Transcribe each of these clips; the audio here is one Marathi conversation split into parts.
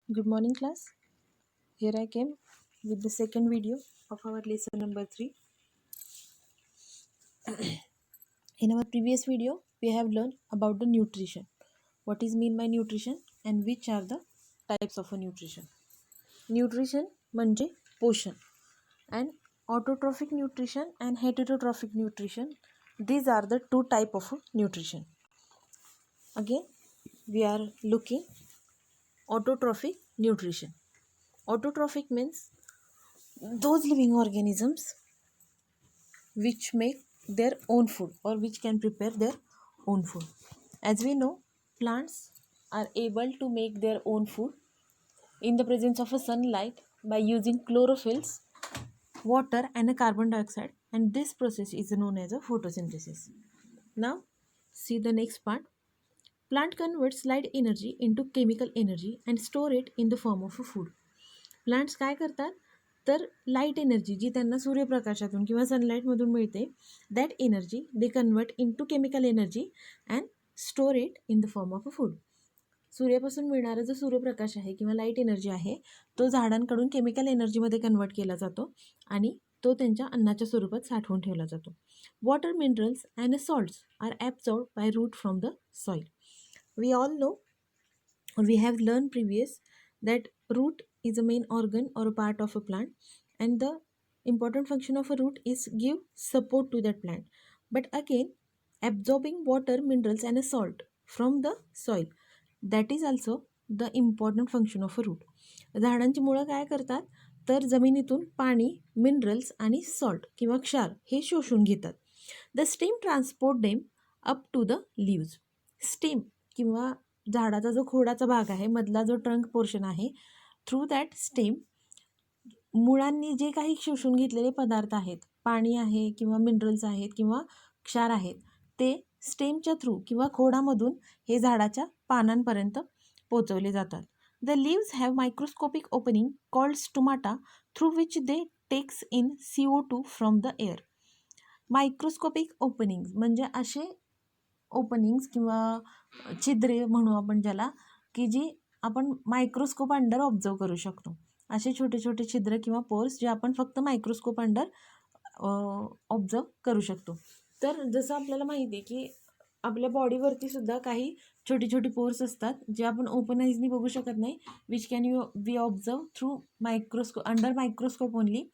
Good morning, class. Here I came with the second video of our lesson number 3. In our previous video, we have learned about the nutrition. What is mean by nutrition and which are the types of a nutrition. Nutrition म्हणजे पोषण and autotrophic nutrition and heterotrophic nutrition. These are the two type of nutrition. Again, we are looking autotrophic nutrition. Autotrophic means those living organisms which make their own food or which can prepare their own food. As we know, plants are able to make their own food in the presence of a sunlight by using chlorophylls, water and a carbon dioxide, and this process is known as a photosynthesis. Now see the next part. Plant converts light energy into chemical energy and store it in the form of a food. Plants काय करतात तर लाईट एनर्जी जी त्यांना सूर्यप्रकाशातून किंवा सनलाईटमधून मिळते that energy they convert into chemical energy and store it in the form of a food. सूर्यापासून मिळणारा जो सूर्यप्रकाश आहे किंवा लाईट एनर्जी आहे तो झाडांकडून केमिकल एनर्जीमध्ये कन्वर्ट केला जातो आणि तो त्यांच्या अन्नाच्या स्वरूपात साठवून ठेवला जातो. Water minerals and salts are absorbed by root from the soil. We all know we have learned previous that root is a main organ or a part of a plant, and the important function of a root is give support to that plant, but again absorbing water, minerals and a salt from the soil, that is also the important function of a root. झाडांची मुळं काय करतात तर जमिनीतून पाणी, मिनरल्स आणि सॉल्ट किंवा क्षार हे शोषून घेतात. The stem transport them up to the leaves. Stem किंवा झाडाचा जो खोडाचा भाग आहे मधला जो ट्रंक पोर्शन आहे थ्रू दॅट स्टेम मुळांनी जे काही शोषून घेतलेले पदार्थ आहेत, पाणी आहे किंवा मिनरल्स आहेत किंवा क्षार आहेत, ते स्टेमच्या थ्रू किंवा खोडामधून हे झाडाच्या पानांपर्यंत पोचवले जातात. The leaves have microscopic opening called stomata through which they takes in CO2 from the air. Microscopic openings म्हणजे असे ओपनिंग्स किंवा छिद्रे म्हणू आपण ज्याला, की जी आपण मायक्रोस्कोप अंडर ऑब्झर्व करू शकतो. असे छोटे छोटे छिद्र किंवा पोर्स जे आपण फक्त मायक्रोस्कोप अंडर ऑब्झर्व करू शकतो. तर जसं आपल्याला माहिती आहे की आपल्या बॉडीवरती सुद्धा काही छोटी छोटी पोर्स असतात जे आपण ओपन आईजनी बघू शकत नाही, which can you we observe through microscope under microscope only.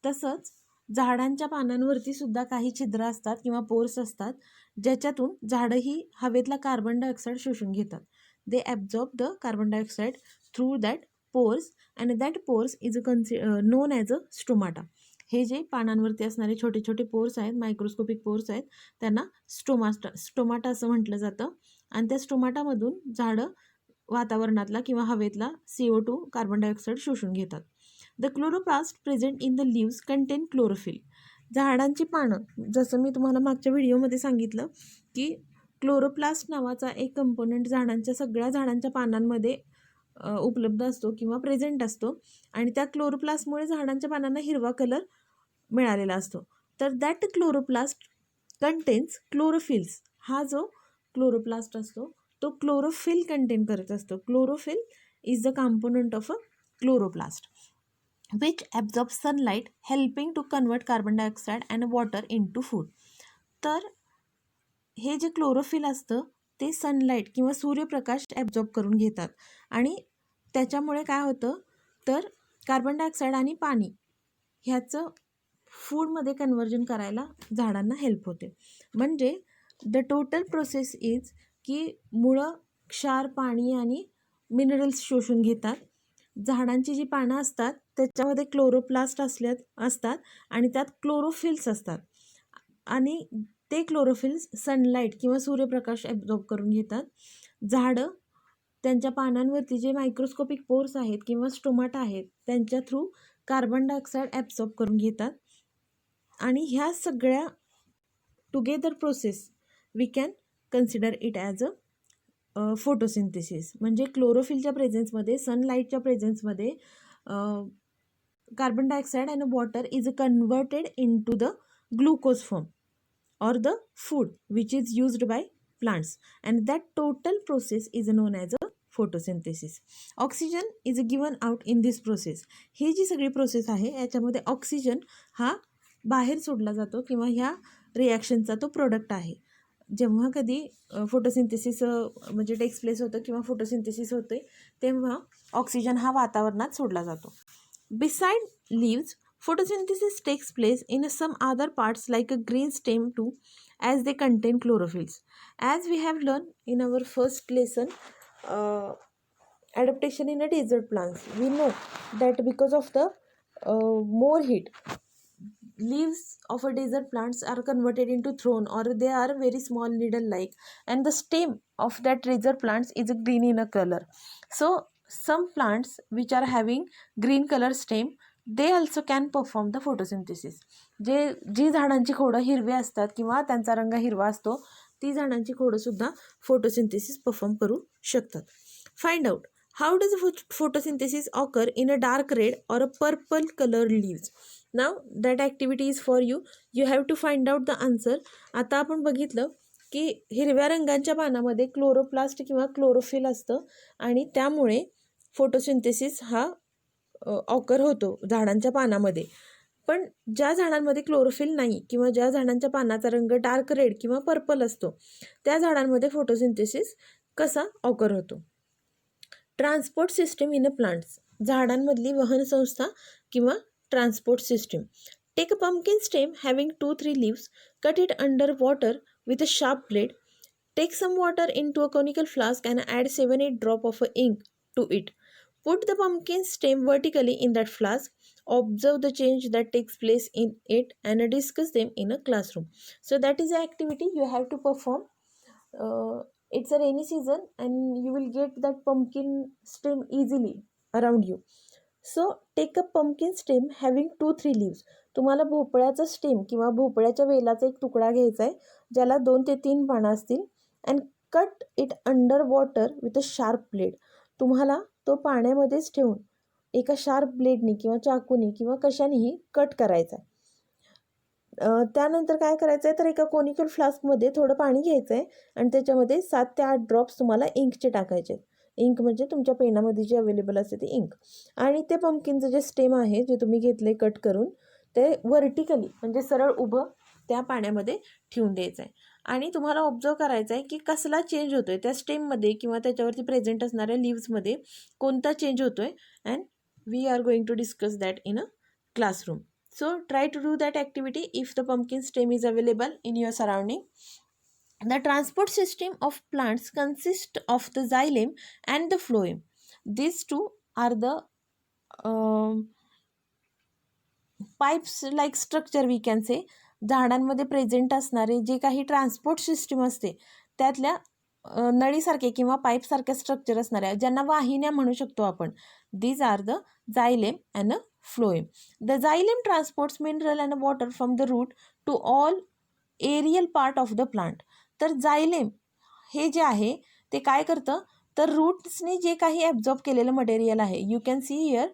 तसंच झाडांच्या पानांवरती सुद्धा काही छिद्र असतात किंवा पोर्स असतात ज्याच्यातून झाडं ही हवेतला कार्बन डायऑक्साईड शोषून घेतात. They absorb the carbon dioxide through that pores and that pores is known as a stomata. हे जे पानांवरती असणारे छोटे छोटे पोर्स आहेत, मायक्रोस्कोपिक पोर्स आहेत, त्यांना स्टोमाटा असं म्हटलं जातं. आणि त्या स्टोमाटामधून झाडं वातावरणातला किंवा हवेतला CO2 कार्बन डायऑक्साईड शोषून घेतात. The chloroplast present in the leaves content chlorophyll. झाडांची पानं, जसं मी तुम्हाला मागच्या व्हिडिओमध्ये सांगितलं की क्लोरोप्लास्ट नावाचा एक कंपोनंट सगळ्या झाडांच्या पानांमध्ये उपलब्ध असतो किंवा प्रेझेंट असतो आणि त्या क्लोरोप्लास्टमुळे झाडांच्या पानांना हिरवा कलर मिळालेला असतो. तर दॅट क्लोरोप्लास्ट कंटेन्स क्लोरोफिल्स. हा जो क्लोरोप्लास्ट असतो तो क्लोरोफिल कंटेन करत असतो. Chlorophyll is the component of a chloroplast which absorbs sunlight helping to convert carbon dioxide and water into food. तर हे जे क्लोरोफिल असतं ते सनलाईट किंवा सूर्यप्रकाश ॲब्झॉर्ब करून घेतात आणि त्याच्यामुळे काय होतं तर कार्बन डायऑक्साईड आणि पाणी ह्याचं फूडमध्ये कन्वर्जन करायला झाडांना हेल्प होते. म्हणजे द टोटल प्रोसेस इज की मुळं क्षार, पाणी आणि मिनरल्स शोषून घेतात. झाडांची जी पानं असतात त्याच्यामध्ये क्लोरोप्लास्ट असतात आणि त्यात क्लोरोफिल्स असतात आणि ते क्लोरोफिल्स सनलाईट किंवा सूर्यप्रकाश ॲब्झॉर्ब करून घेतात. झाडं त्यांच्या पानांवरती जे मायक्रोस्कोपिक पोर्स आहेत किंवा स्टोमाटा आहेत त्यांच्या थ्रू कार्बन डायऑक्साईड ॲब्झॉर्ब करून घेतात आणि ह्या सगळ्या together process we can consider it as a photosynthesis. म्हणजे क्लोरोफिलच्या प्रेझेन्समध्ये, सनलाईटच्या प्रेझेन्समध्ये carbon dioxide and water is converted into the glucose form or the food which is used by plants, and that total process is known as a photosynthesis. Oxygen is given out in this process. ही जी सगळी प्रोसेस आहे याच्यामध्ये ऑक्सिजन हा बाहेर सोडला जातो किंवा ह्या रिॲक्शनचा तो प्रोडक्ट आहे. जेव्हा कधी फोटोसिंथेसिस म्हणजे टेक्स प्लेस होतं किंवा फोटोसिंथेसिस होते तेव्हा ऑक्सिजन हा वातावरणात सोडला जातो. Beside leaves, photosynthesis takes place in some other parts like a green stem too, as they contain chlorophylls. As we have learned in our first lesson, adaptation in a desert plants, we know that because of the more heat, leaves of a desert plants are converted into thorn, or they are very small needle like, and the stem of that desert plants is green in a color. So some plants which are having green color stem, they also can perform the photosynthesis. जी झाडांची खोडं हिरवी असतात किंवा त्यांचा रंग हिरवा असतो ती झाडांची खोडं सुद्धा फोटोसिंथेसिस परफॉर्म करू शकतात. Find out how does photosynthesis occur in a dark red or a purple colored leaves. Now that activity is for you. You have to find out the answer. आता आपण बघितलं की हिरव्या रंगांच्या पानामध्ये क्लोरोप्लास्ट किंवा क्लोरोफिल असतं आणि त्यामुळे फोटोसिंथेसिस हा ऑकर होतो झाडांच्या पानामध्ये. पण ज्या झाडांमध्ये क्लोरोफिल नाही किंवा ज्या झाडांच्या पानाचा रंग डार्क रेड किंवा पर्पल असतो त्या झाडांमध्ये फोटोसिंथेसिस कसा ऑकर होतो. Transport system in a plants, झाडांमधली वहन संस्था किंवा transport system. Take a pumpkin stem having 2-3 leaves, cut it under water with a sharp blade. Take some water into a conical flask and add 7-8 drops of ink to it. Put the pumpkin stem vertically in that flask. Observe the change that takes place in it and discuss them in a classroom. So that is the activity you have to perform. It's a rainy season and you will get that pumpkin stem easily around you. So take a pumpkin stem having 2-3 leaves. तुम्हाला भोपळ्याचा स्टेम किंवा भोपळ्याच्या वेलाचा एक तुकडा घ्यायचा आहे ज्याला 2 ते 3 पानं असतील and cut it under water with a sharp blade. तुम्हाला तो पाण्यामध्येच ठेवून एका शार्प ब्लेडनी किंवा चाकूनी किंवा कशानेही कट करायचा आहे. त्यानंतर काय करायचं आहे तर एका कोनिकल फ्लास्कमध्ये थोडं पाणी घ्यायचं आहे आणि त्याच्यामध्ये 7 ते 8 ड्रॉप्स तुम्हाला इंकचे टाकायचे आहेत. इंक म्हणजे तुमच्या पेनामध्ये जे अवेलेबल असते ते इंक. आणि ते पंपकिनचं जे स्टेम आहे जे तुम्ही घेतले कट करून ते व्हर्टिकली म्हणजे सरळ उभं त्या पाण्यामध्ये ठेवून द्यायचं आहे. आणि तुम्हाला ऑब्झर्व करायचं आहे की कसला चेंज होतो आहे त्या स्टेममध्ये किंवा त्याच्यावरती प्रेझेंट असणाऱ्या लिव्समध्ये कोणता चेंज होतो आहे. And we are going to discuss that in a classroom. So try to do that activity if the pumpkin stem is available in your surrounding. The transport system of plants consists of the xylem and the phloem. These two are the pipes like structure we can say. झाडांमध्ये प्रेझेंट असणारे जे काही ट्रान्सपोर्ट सिस्टीम असते त्यातल्या नळीसारखे किंवा पाईपसारख्या स्ट्रक्चर असणाऱ्या ज्यांना वाहिन्या म्हणू शकतो आपण. These are the xylem and a phloem. The xylem transports mineral and water from the root to all aerial part of the plant. तर xylem हे जे आहे ते काय करतं तर रूट्सने जे काही ॲब्झॉर्ब केलेलं मटेरियल आहे you can see here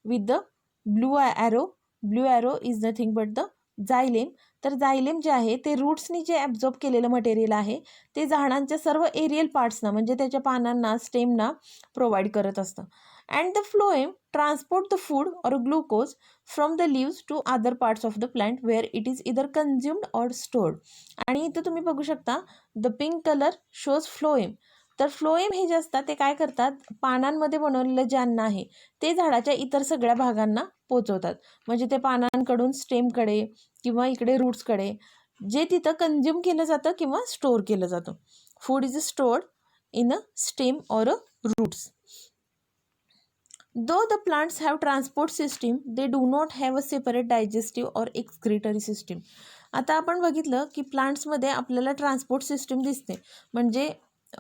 with the blue arrow is nothing but the xylem. तर xylem जे आहे ते रूट्सनी जे ॲब्झॉर्ब केलेलं मटेरियल आहे ते झाडांच्या सर्व एरियल पार्ट्सना म्हणजे त्याच्या पानांना स्टेमना प्रोव्हाइड करत असतं. And the phloem transport the food or glucose from the leaves to other parts of the plant where it is either consumed or stored. आणि इथं तुम्ही बघू शकता the pink colour shows phloem. तर फ्लोएम हे जे असतात ते काय करतात पानांमध्ये बनवलेलं जे अन्न आहे ते झाडाच्या इतर सगळ्या भागांना पोचवतात. म्हणजे ते पानांकडून स्टेमकडे किंवा इकडे रूट्सकडे जे तिथं कन्झ्युम केलं जातं किंवा स्टोअर केलं जातं. Food is stored in a stem और अ roots. Though the plants have transport system, they do not have a separate digestive or excretory system. आता आपण बघितलं की प्लांट्समध्ये आपल्याला ट्रान्सपोर्ट सिस्टीम दिसते म्हणजे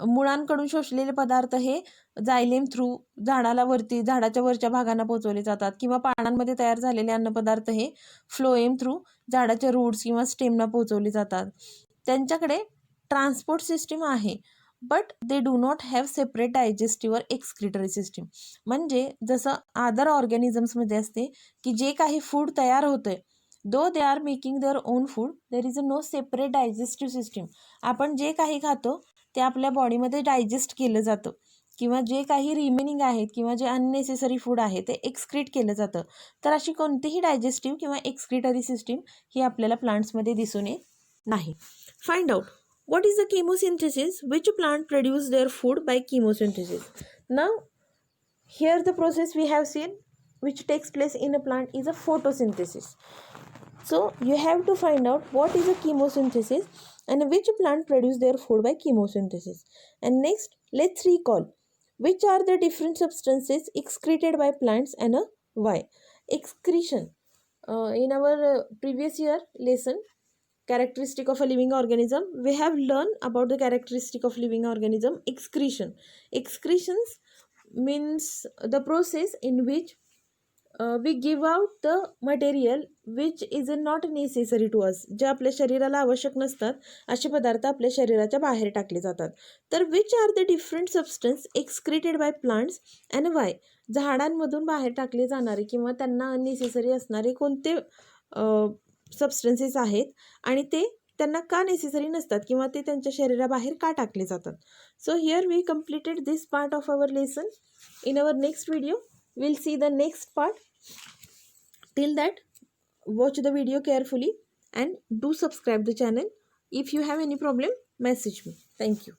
मुळांकडून शोषलेले पदार्थ हे जायलेम थ्रू झाडाच्या वरच्या भागांना पोचवले जातात किंवा पानांमध्ये तयार झालेले अन्नपदार्थ हे फ्लोएम थ्रू झाडाच्या रूट्स किंवा स्टेमना पोचवले जातात. त्यांच्याकडे ट्रान्सपोर्ट सिस्टीम आहे but they do not have separate digestive और एक्सक्रिटरी सिस्टीम. म्हणजे जसं अदर ऑर्गॅनिझम्समध्ये असते की जे काही फूड तयार होतं आहे though they are making their own food there is a no separate digestive system. आपण जे काही खातो ते आपल्या बॉडीमध्ये डायजेस्ट केलं जातं किंवा जे काही रिमेनिंग आहेत किंवा जे अननेसेसरी फूड आहे ते एक्सक्रीट केलं जातं. तर अशी कोणतीही डायजेस्टिव्ह किंवा एक्सक्रिटरी सिस्टीम ही आपल्याला प्लांट्समध्ये दिसून येत नाही. Find out what is the chemosynthesis, which plant produce their food by chemosynthesis. Now here the process we have seen which takes place in a plant is a photosynthesis. So you have to find out what is a chemosynthesis and which plant produce their food by chemosynthesis. And next let's recall which are the different substances excreted by plants and why. Excretion, in our previous year lesson characteristic of a living organism we have learned about the characteristic of living organism. Excretions means the process in which we give out the material which is not necessary to us. जे आपल्या शरीराला आवश्यक नसतात असे पदार्थ आपल्या शरीराच्या बाहेर टाकले जातात. तर which are the different substance excreted by plants and why. झाडांमधून बाहेर टाकले जाणारे किंवा त्यांना अननेसेसरी असणारे कोणते सबस्टन्सेस आहेत आणि ते त्यांना का नेसेसरी नसतात किंवा ते त्यांच्या शरीराबाहेर का टाकले जातात. So here we completed this part of our lesson. In our next video we'll see the next part. Till that, watch the video carefully and do subscribe the channel. If you have any problem, message me. Thank you.